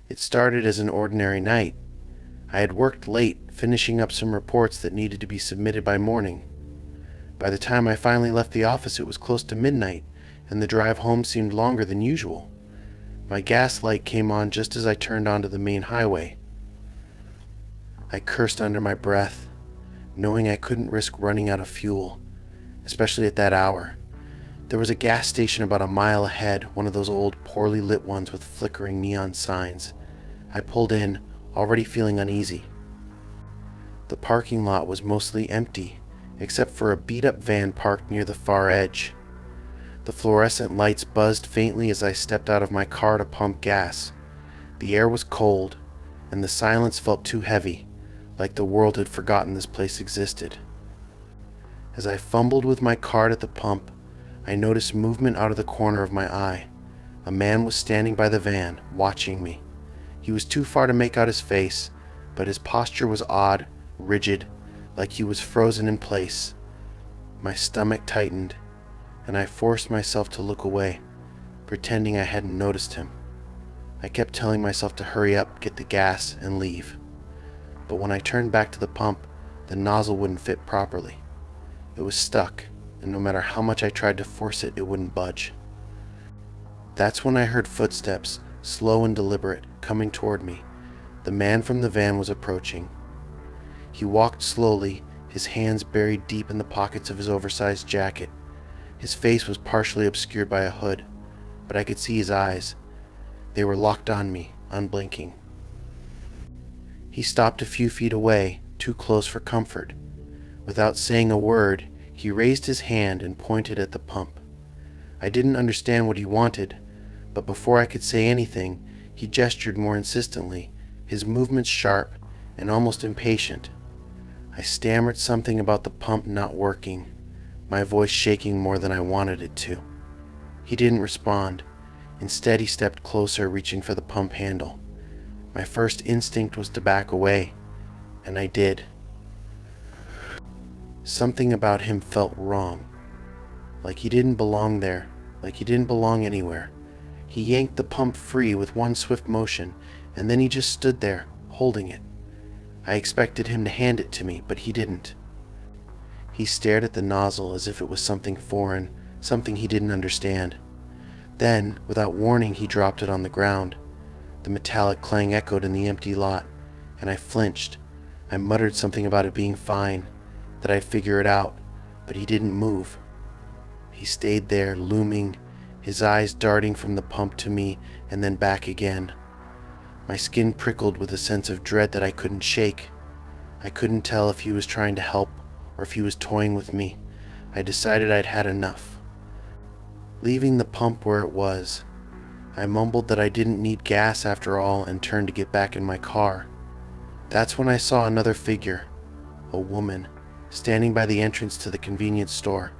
It started as an ordinary night. I had worked late, finishing up some reports that needed to be submitted by morning. By the time I finally left the office, it was close to midnight, and the drive home seemed longer than usual. My gas light came on just as I turned onto the main highway. I cursed under my breath, knowing I couldn't risk running out of fuel, especially at that hour. There was a gas station about a mile ahead, one of those old, poorly lit ones with flickering neon signs. I pulled in, already feeling uneasy. The parking lot was mostly empty, except for a beat-up van parked near the far edge. The fluorescent lights buzzed faintly as I stepped out of my car to pump gas. The air was cold, and the silence felt too heavy, like the world had forgotten this place existed. As I fumbled with my card at the pump, I noticed movement out of the corner of my eye. A man was standing by the van, watching me. He was too far to make out his face, but his posture was odd, rigid, like he was frozen in place. My stomach tightened, and I forced myself to look away, pretending I hadn't noticed him. I kept telling myself to hurry up, get the gas, and leave. But when I turned back to the pump, the nozzle wouldn't fit properly. It was stuck, and no matter how much I tried to force it, it wouldn't budge. That's when I heard footsteps, slow and deliberate, coming toward me. The man from the van was approaching. He walked slowly, his hands buried deep in the pockets of his oversized jacket. His face was partially obscured by a hood, but I could see his eyes. They were locked on me, unblinking. He stopped a few feet away, too close for comfort. Without saying a word, he raised his hand and pointed at the pump. I didn't understand what he wanted, but before I could say anything, he gestured more insistently, his movements sharp and almost impatient. I stammered something about the pump not working, my voice shaking more than I wanted it to. He didn't respond. Instead, he stepped closer, reaching for the pump handle. My first instinct was to back away, and I did. Something about him felt wrong, like he didn't belong there, like he didn't belong anywhere. He yanked the pump free with one swift motion, and then he just stood there, holding it. I expected him to hand it to me, but he didn't. He stared at the nozzle as if it was something foreign, something he didn't understand. Then, without warning, he dropped it on the ground. The metallic clang echoed in the empty lot, and I flinched. I muttered something about it being fine, that I'd figure it out, but he didn't move. He stayed there, looming, his eyes darting from the pump to me and then back again. My skin prickled with a sense of dread that I couldn't shake. I couldn't tell if he was trying to help or if he was toying with me. I decided I'd had enough. Leaving the pump where it was, I mumbled that I didn't need gas after all and turned to get back in my car. That's when I saw another figure, a woman, standing by the entrance to the convenience store.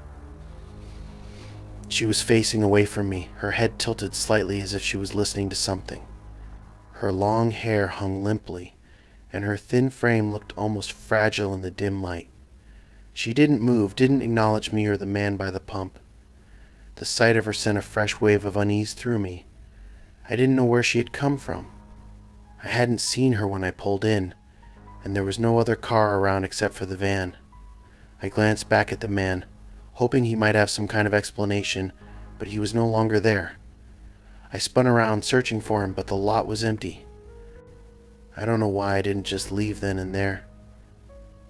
She was facing away from me, her head tilted slightly as if she was listening to something. Her long hair hung limply, and her thin frame looked almost fragile in the dim light. She didn't move, didn't acknowledge me or the man by the pump. The sight of her sent a fresh wave of unease through me. I didn't know where she had come from. I hadn't seen her when I pulled in, and there was no other car around except for the van. I glanced back at the man, hoping he might have some kind of explanation, but he was no longer there. I spun around, searching for him, but the lot was empty. I don't know why I didn't just leave then and there.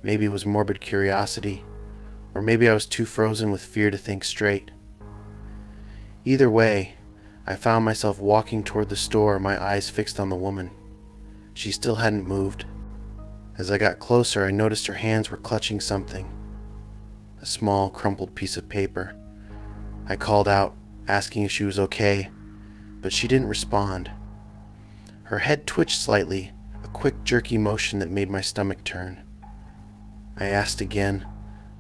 Maybe it was morbid curiosity, or maybe I was too frozen with fear to think straight. Either way, I found myself walking toward the store, my eyes fixed on the woman. She still hadn't moved. As I got closer, I noticed her hands were clutching something, a small, crumpled piece of paper. I called out, asking if she was okay, but she didn't respond. Her head twitched slightly, a quick, jerky motion that made my stomach turn. I asked again,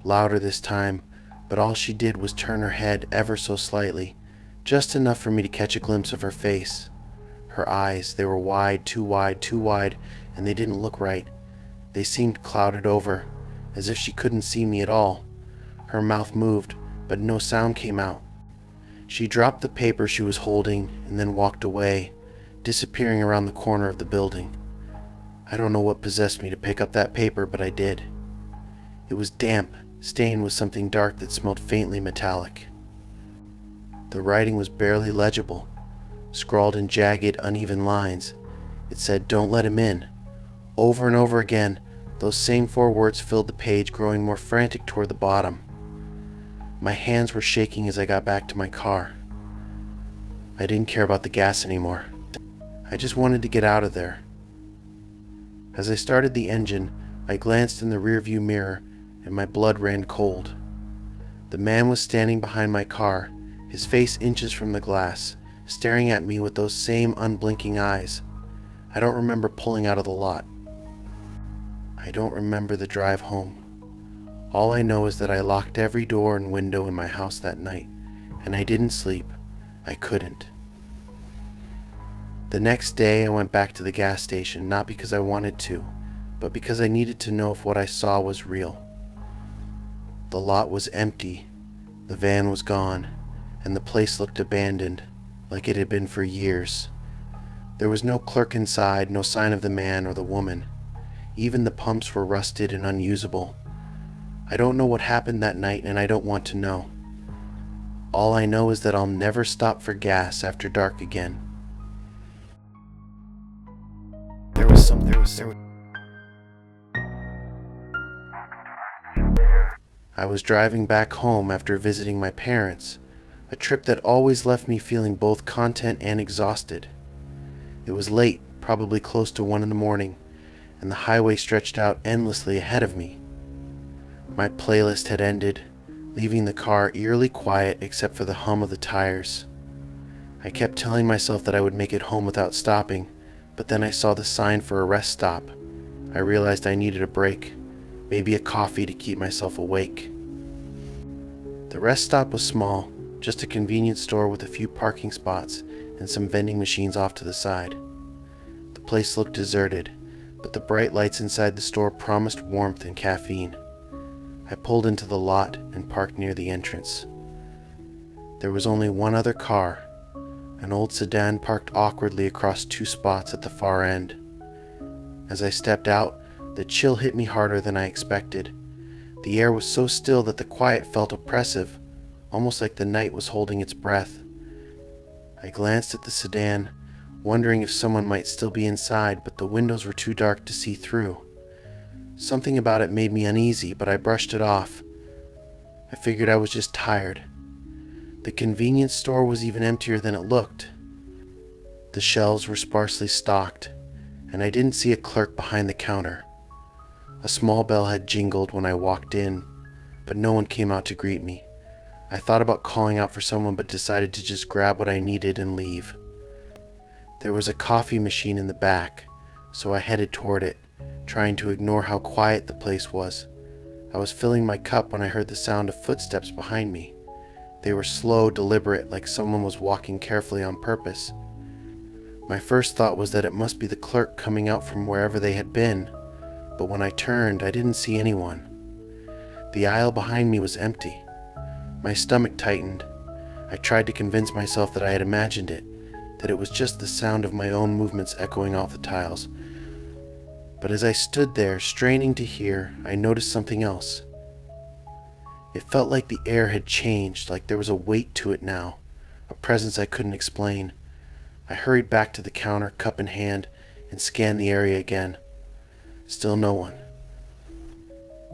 louder this time, but all she did was turn her head ever so slightly, just enough for me to catch a glimpse of her face. Her eyes, they were wide, too wide, and they didn't look right. They seemed clouded over, as if she couldn't see me at all. Her mouth moved, but no sound came out. She dropped the paper she was holding and then walked away, disappearing around the corner of the building. I don't know what possessed me to pick up that paper, but I did. It was damp, stained with something dark that smelled faintly metallic. The writing was barely legible, scrawled in jagged, uneven lines. It said, "Don't let him in." Over and over again, those same 4 words filled the page, growing more frantic toward the bottom. My hands were shaking as I got back to my car. I didn't care about the gas anymore. I just wanted to get out of there. As I started the engine, I glanced in the rearview mirror and my blood ran cold. The man was standing behind my car, his face inches from the glass, staring at me with those same unblinking eyes. I don't remember pulling out of the lot. I don't remember the drive home. All I know is that I locked every door and window in my house that night, and I didn't sleep. I couldn't. The next day I went back to the gas station, not because I wanted to, but because I needed to know if what I saw was real. The lot was empty, the van was gone, and the place looked abandoned, like it had been for years. There was no clerk inside, no sign of the man or the woman. Even the pumps were rusted and unusable. I don't know what happened that night, and I don't want to know. All I know is that I'll never stop for gas after dark again. I was driving back home after visiting my parents, a trip that always left me feeling both content and exhausted. It was late, probably close to 1 in the morning, and the highway stretched out endlessly ahead of me. My playlist had ended, leaving the car eerily quiet except for the hum of the tires. I kept telling myself that I would make it home without stopping, but then I saw the sign for a rest stop. I realized I needed a break, maybe a coffee to keep myself awake. The rest stop was small, just a convenience store with a few parking spots and some vending machines off to the side. The place looked deserted, but the bright lights inside the store promised warmth and caffeine. I pulled into the lot and parked near the entrance. There was only one other car, an old sedan parked awkwardly across 2 spots at the far end. As I stepped out, the chill hit me harder than I expected. The air was so still that the quiet felt oppressive, almost like the night was holding its breath. I glanced at the sedan, wondering if someone might still be inside, but the windows were too dark to see through. Something about it made me uneasy, but I brushed it off. I figured I was just tired. The convenience store was even emptier than it looked. The shelves were sparsely stocked, and I didn't see a clerk behind the counter. A small bell had jingled when I walked in, but no one came out to greet me. I thought about calling out for someone, but decided to just grab what I needed and leave. There was a coffee machine in the back, so I headed toward it, trying to ignore how quiet the place was. I was filling my cup when I heard the sound of footsteps behind me. They were slow, deliberate, like someone was walking carefully on purpose. My first thought was that it must be the clerk coming out from wherever they had been, but when I turned, I didn't see anyone. The aisle behind me was empty. My stomach tightened. I tried to convince myself that I had imagined it, that it was just the sound of my own movements echoing off the tiles. But as I stood there, straining to hear, I noticed something else. It felt like the air had changed, like there was a weight to it now, a presence I couldn't explain. I hurried back to the counter, cup in hand, and scanned the area again. Still no one.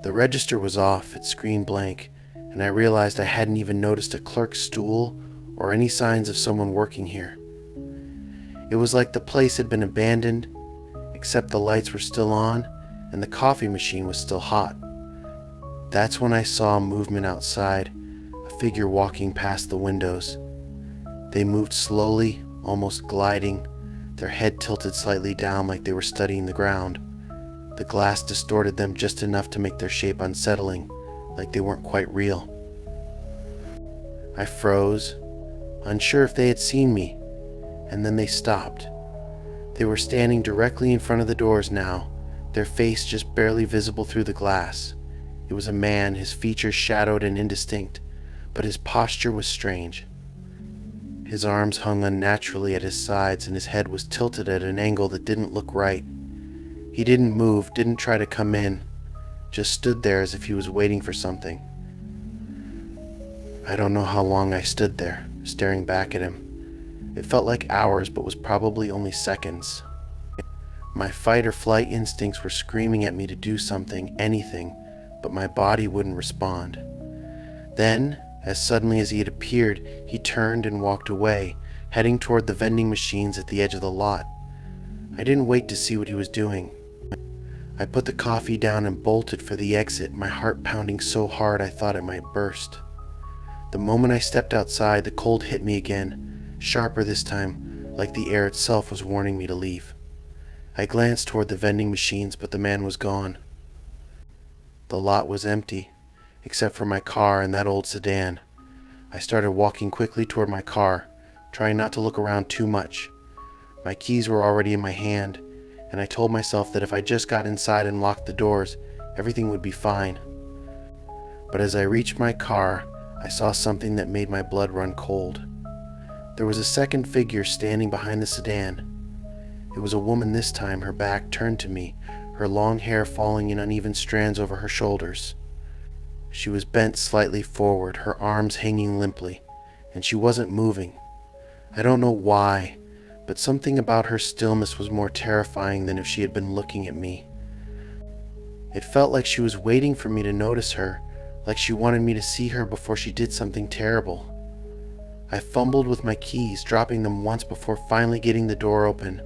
The register was off, it screened blank, and I realized I hadn't even noticed a clerk's stool or any signs of someone working here. It was like the place had been abandoned, except the lights were still on and the coffee machine was still hot. That's when I saw movement outside, a figure walking past the windows. They moved slowly, almost gliding, their head tilted slightly down like they were studying the ground. The glass distorted them just enough to make their shape unsettling, like they weren't quite real. I froze, unsure if they had seen me, and then they stopped. They were standing directly in front of the doors now, their face just barely visible through the glass. It was a man, his features shadowed and indistinct, but his posture was strange. His arms hung unnaturally at his sides, and his head was tilted at an angle that didn't look right. He didn't move, didn't try to come in, just stood there as if he was waiting for something. I don't know how long I stood there, staring back at him. It felt like hours, but was probably only seconds. My fight or flight instincts were screaming at me to do something, anything, but my body wouldn't respond. Then, as suddenly as he had appeared, he turned and walked away, heading toward the vending machines at the edge of the lot. I didn't wait to see what he was doing. I put the coffee down and bolted for the exit, my heart pounding so hard I thought it might burst. The moment I stepped outside, the cold hit me again, sharper this time, like the air itself was warning me to leave. I glanced toward the vending machines, but the man was gone. The lot was empty, except for my car and that old sedan. I started walking quickly toward my car, trying not to look around too much. My keys were already in my hand, and I told myself that if I just got inside and locked the doors, everything would be fine. But as I reached my car, I saw something that made my blood run cold. There was a second figure standing behind the sedan. It was a woman this time, her back turned to me, her long hair falling in uneven strands over her shoulders. She was bent slightly forward, her arms hanging limply, and she wasn't moving. I don't know why, but something about her stillness was more terrifying than if she had been looking at me. It felt like she was waiting for me to notice her, like she wanted me to see her before she did something terrible. I fumbled with my keys, dropping them once before finally getting the door open.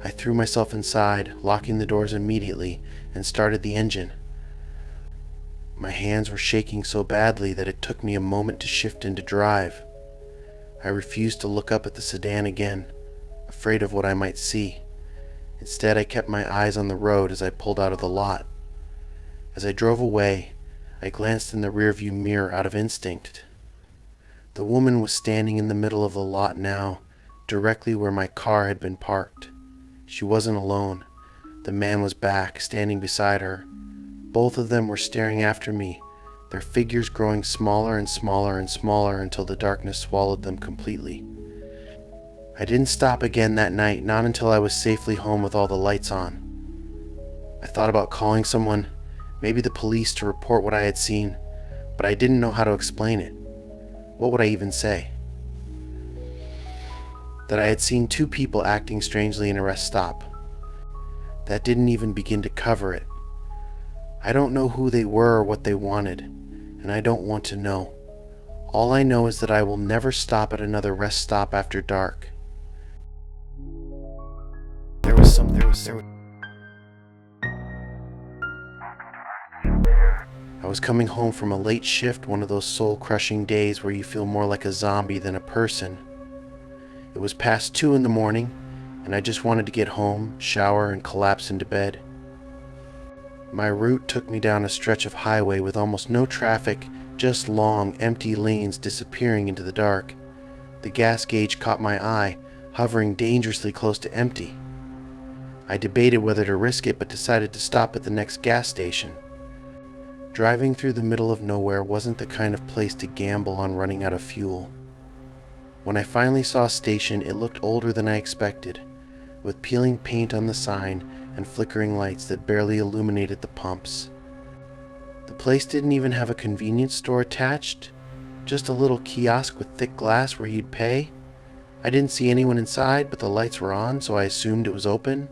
I threw myself inside, locking the doors immediately, and started the engine. My hands were shaking so badly that it took me a moment to shift into drive. I refused to look up at the sedan again, afraid of what I might see. Instead, I kept my eyes on the road as I pulled out of the lot. As I drove away, I glanced in the rearview mirror out of instinct. The woman was standing in the middle of the lot now, directly where my car had been parked. She wasn't alone. The man was back, standing beside her. Both of them were staring after me, their figures growing smaller and smaller and smaller until the darkness swallowed them completely. I didn't stop again that night, not until I was safely home with all the lights on. I thought about calling someone, maybe the police, to report what I had seen, but I didn't know how to explain it. What would I even say? That I had seen two people acting strangely in a rest stop. That didn't even begin to cover it. I don't know who they were or what they wanted, and I don't want to know. All I know is that I will never stop at another rest stop after dark. I was coming home from a late shift, one of those soul-crushing days where you feel more like a zombie than a person. It was past 2 in the morning, and I just wanted to get home, shower, and collapse into bed. My route took me down a stretch of highway with almost no traffic, just long, empty lanes disappearing into the dark. The gas gauge caught my eye, hovering dangerously close to empty. I debated whether to risk it, but decided to stop at the next gas station. Driving through the middle of nowhere wasn't the kind of place to gamble on running out of fuel. When I finally saw a station, it looked older than I expected, with peeling paint on the sign and flickering lights that barely illuminated the pumps. The place didn't even have a convenience store attached, just a little kiosk with thick glass where you'd pay. I didn't see anyone inside, but the lights were on, so I assumed it was open.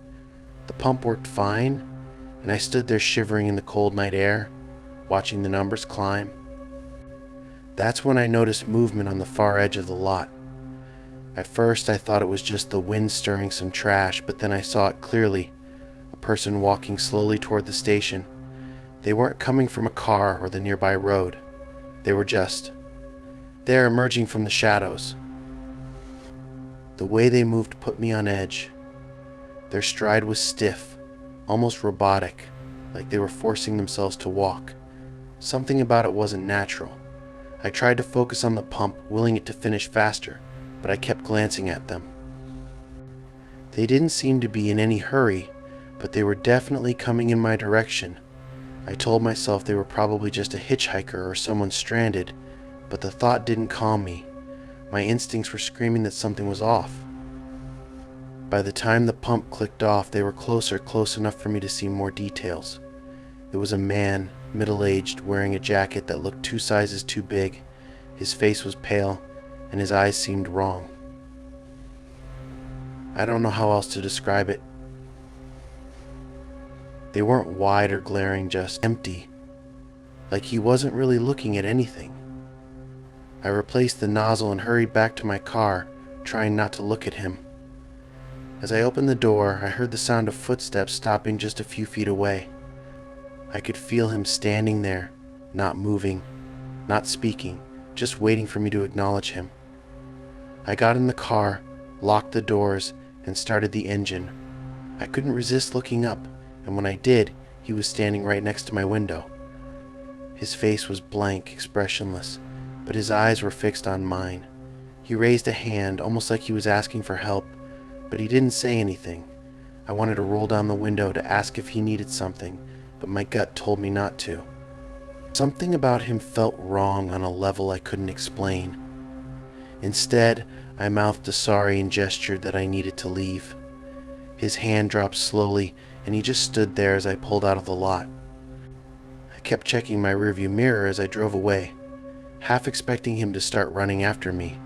The pump worked fine, and I stood there shivering in the cold night air, watching the numbers climb. That's when I noticed movement on the far edge of the lot. At first I thought it was just the wind stirring some trash, but then I saw it clearly, a person walking slowly toward the station. They weren't coming from a car or the nearby road. They were just there, emerging from the shadows. The way they moved put me on edge. Their stride was stiff, almost robotic, like they were forcing themselves to walk. Something about it wasn't natural. I tried to focus on the pump, willing it to finish faster, but I kept glancing at them. They didn't seem to be in any hurry, but they were definitely coming in my direction. I told myself they were probably just a hitchhiker or someone stranded, but the thought didn't calm me. My instincts were screaming that something was off. By the time the pump clicked off, they were close enough for me to see more details. It was a man, middle-aged, wearing a jacket that looked 2 sizes too big. His face was pale, and his eyes seemed wrong. I don't know how else to describe it. They weren't wide or glaring, just empty, like he wasn't really looking at anything. I replaced the nozzle and hurried back to my car, trying not to look at him. As I opened the door, I heard the sound of footsteps stopping just a few feet away. I could feel him standing there, not moving, not speaking, just waiting for me to acknowledge him. I got in the car, locked the doors, and started the engine. I couldn't resist looking up, and when I did, he was standing right next to my window. His face was blank, expressionless, but his eyes were fixed on mine. He raised a hand, almost like he was asking for help, but he didn't say anything. I wanted to roll down the window to ask if he needed something, but my gut told me not to. Something about him felt wrong on a level I couldn't explain. Instead, I mouthed a sorry and gestured that I needed to leave. His hand dropped slowly, and he just stood there as I pulled out of the lot. I kept checking my rearview mirror as I drove away, half expecting him to start running after me,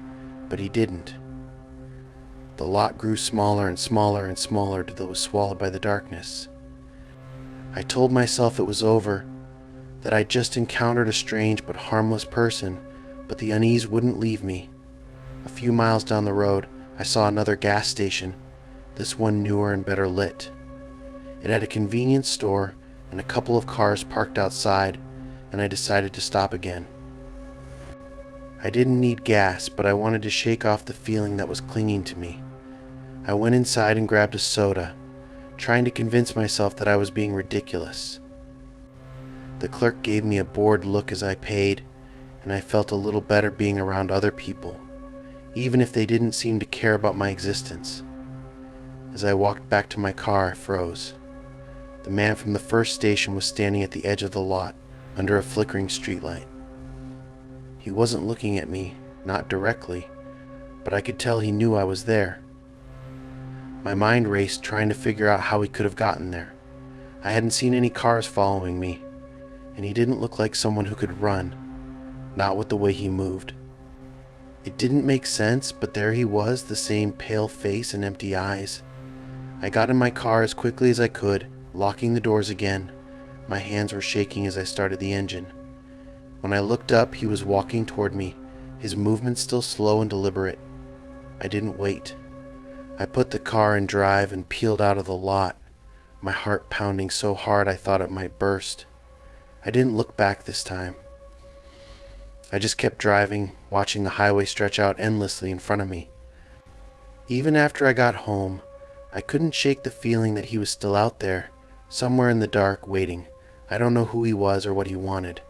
but he didn't. The lot grew smaller and smaller and smaller till it was swallowed by the darkness. I told myself it was over, that I'd just encountered a strange but harmless person, but the unease wouldn't leave me. A few miles down the road, I saw another gas station, this one newer and better lit. It had a convenience store and a couple of cars parked outside, and I decided to stop again. I didn't need gas, but I wanted to shake off the feeling that was clinging to me. I went inside and grabbed a soda, trying to convince myself that I was being ridiculous. The clerk gave me a bored look as I paid, and I felt a little better being around other people, even if they didn't seem to care about my existence. As I walked back to my car, I froze. The man from the first station was standing at the edge of the lot, under a flickering streetlight. He wasn't looking at me, not directly, but I could tell he knew I was there. My mind raced, trying to figure out how he could have gotten there. I hadn't seen any cars following me, and he didn't look like someone who could run, not with the way he moved. It didn't make sense, but there he was, the same pale face and empty eyes. I got in my car as quickly as I could, locking the doors again. My hands were shaking as I started the engine. When I looked up, he was walking toward me, his movements still slow and deliberate. I didn't wait. I put the car in drive and peeled out of the lot, my heart pounding so hard I thought it might burst. I didn't look back this time. I just kept driving, watching the highway stretch out endlessly in front of me. Even after I got home, I couldn't shake the feeling that he was still out there, somewhere in the dark, waiting. I don't know who he was or what he wanted,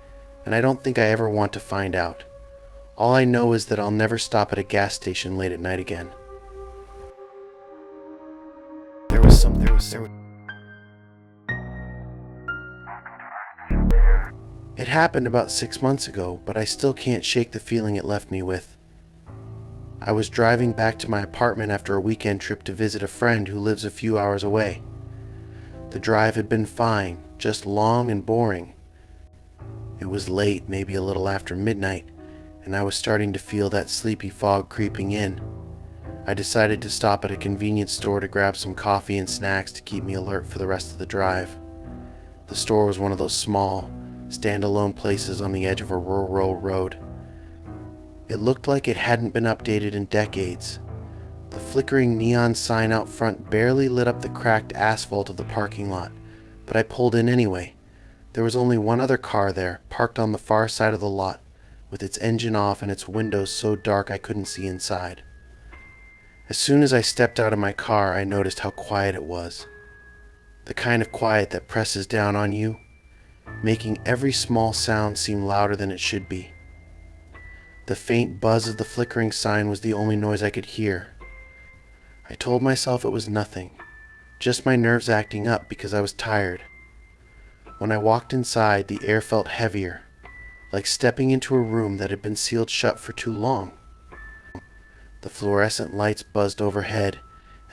and I don't think I ever want to find out. All I know is that I'll never stop at a gas station late at night again. It happened about 6 months ago, but I still can't shake the feeling it left me with. I was driving back to my apartment after a weekend trip to visit a friend who lives a few hours away. The drive had been fine, just long and boring. It was late, maybe a little after midnight, and I was starting to feel that sleepy fog creeping in. I decided to stop at a convenience store to grab some coffee and snacks to keep me alert for the rest of the drive. The store was one of those small, standalone places on the edge of a rural road. It looked like it hadn't been updated in decades. The flickering neon sign out front barely lit up the cracked asphalt of the parking lot, but I pulled in anyway. There was only one other car there, parked on the far side of the lot, with its engine off and its windows so dark I couldn't see inside. As soon as I stepped out of my car, I noticed how quiet it was. The kind of quiet that presses down on you, making every small sound seem louder than it should be. The faint buzz of the flickering sign was the only noise I could hear. I told myself it was nothing, just my nerves acting up because I was tired. When I walked inside, the air felt heavier, like stepping into a room that had been sealed shut for too long. The fluorescent lights buzzed overhead,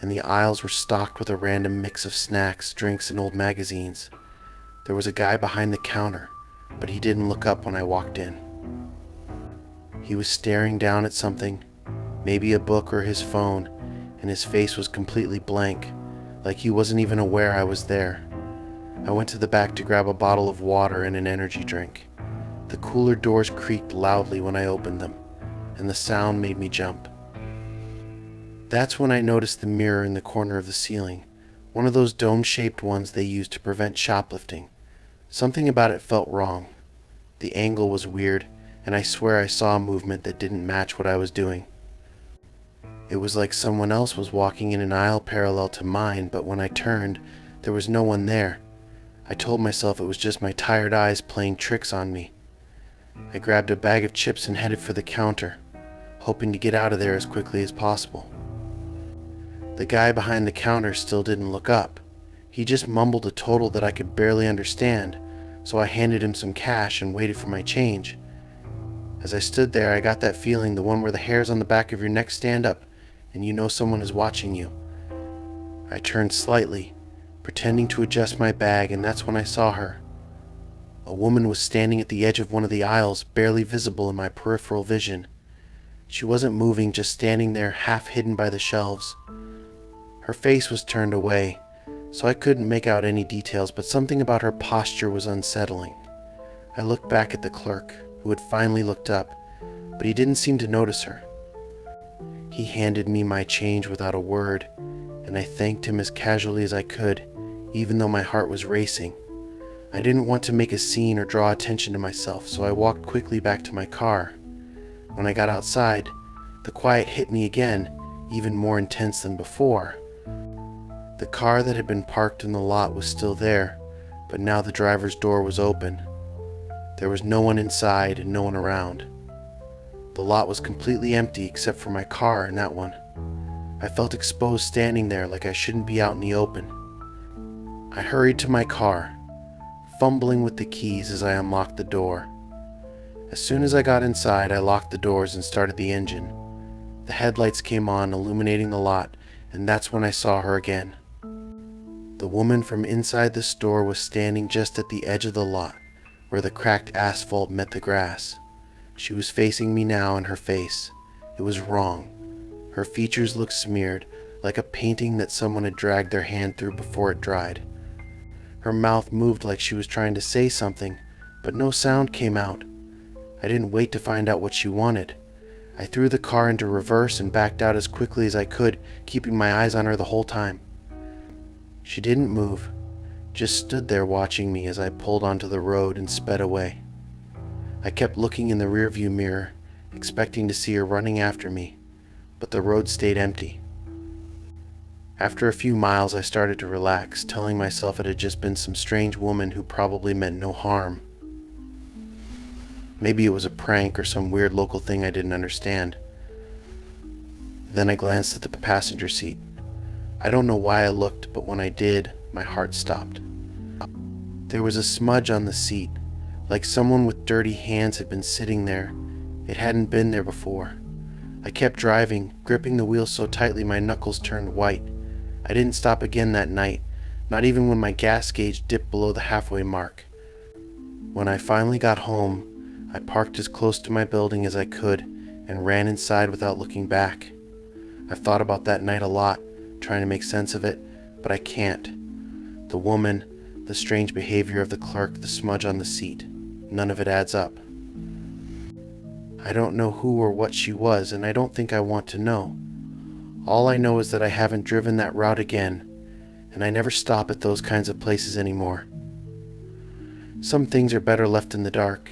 and the aisles were stocked with a random mix of snacks, drinks, and old magazines. There was a guy behind the counter, but he didn't look up when I walked in. He was staring down at something, maybe a book or his phone, and his face was completely blank, like he wasn't even aware I was there. I went to the back to grab a bottle of water and an energy drink. The cooler doors creaked loudly when I opened them, and the sound made me jump. That's when I noticed the mirror in the corner of the ceiling, one of those dome-shaped ones they use to prevent shoplifting. Something about it felt wrong. The angle was weird, and I swear I saw a movement that didn't match what I was doing. It was like someone else was walking in an aisle parallel to mine, but when I turned, there was no one there. I told myself it was just my tired eyes playing tricks on me. I grabbed a bag of chips and headed for the counter, hoping to get out of there as quickly as possible. The guy behind the counter still didn't look up. He just mumbled a total that I could barely understand, so I handed him some cash and waited for my change. As I stood there, I got that feeling, the one where the hairs on the back of your neck stand up, and you know someone is watching you. I turned slightly, pretending to adjust my bag, and that's when I saw her. A woman was standing at the edge of one of the aisles, barely visible in my peripheral vision. She wasn't moving, just standing there, half hidden by the shelves. Her face was turned away, so I couldn't make out any details, but something about her posture was unsettling. I looked back at the clerk, who had finally looked up, but he didn't seem to notice her. He handed me my change without a word, and I thanked him as casually as I could, even though my heart was racing. I didn't want to make a scene or draw attention to myself, so I walked quickly back to my car. When I got outside, the quiet hit me again, even more intense than before. The car that had been parked in the lot was still there, but now the driver's door was open. There was no one inside and no one around. The lot was completely empty except for my car and that one. I felt exposed standing there like I shouldn't be out in the open. I hurried to my car, fumbling with the keys as I unlocked the door. As soon as I got inside, I locked the doors and started the engine. The headlights came on, illuminating the lot, and that's when I saw her again. The woman from inside the store was standing just at the edge of the lot, where the cracked asphalt met the grass. She was facing me now, and her face, it was wrong. Her features looked smeared, like a painting that someone had dragged their hand through before it dried. Her mouth moved like she was trying to say something, but no sound came out. I didn't wait to find out what she wanted. I threw the car into reverse and backed out as quickly as I could, keeping my eyes on her the whole time. She didn't move, just stood there watching me as I pulled onto the road and sped away. I kept looking in the rearview mirror, expecting to see her running after me, but the road stayed empty. After a few miles, I started to relax, telling myself it had just been some strange woman who probably meant no harm. Maybe it was a prank or some weird local thing I didn't understand. Then I glanced at the passenger seat. I don't know why I looked, but when I did, my heart stopped. There was a smudge on the seat, like someone with dirty hands had been sitting there. It hadn't been there before. I kept driving, gripping the wheel so tightly my knuckles turned white. I didn't stop again that night, not even when my gas gauge dipped below the halfway mark. When I finally got home, I parked as close to my building as I could and ran inside without looking back. I've thought about that night a lot, trying to make sense of it, but I can't. The woman, the strange behavior of the clerk, the smudge on the seat, none of it adds up. I don't know who or what she was, and I don't think I want to know. All I know is that I haven't driven that route again, and I never stop at those kinds of places anymore. Some things are better left in the dark,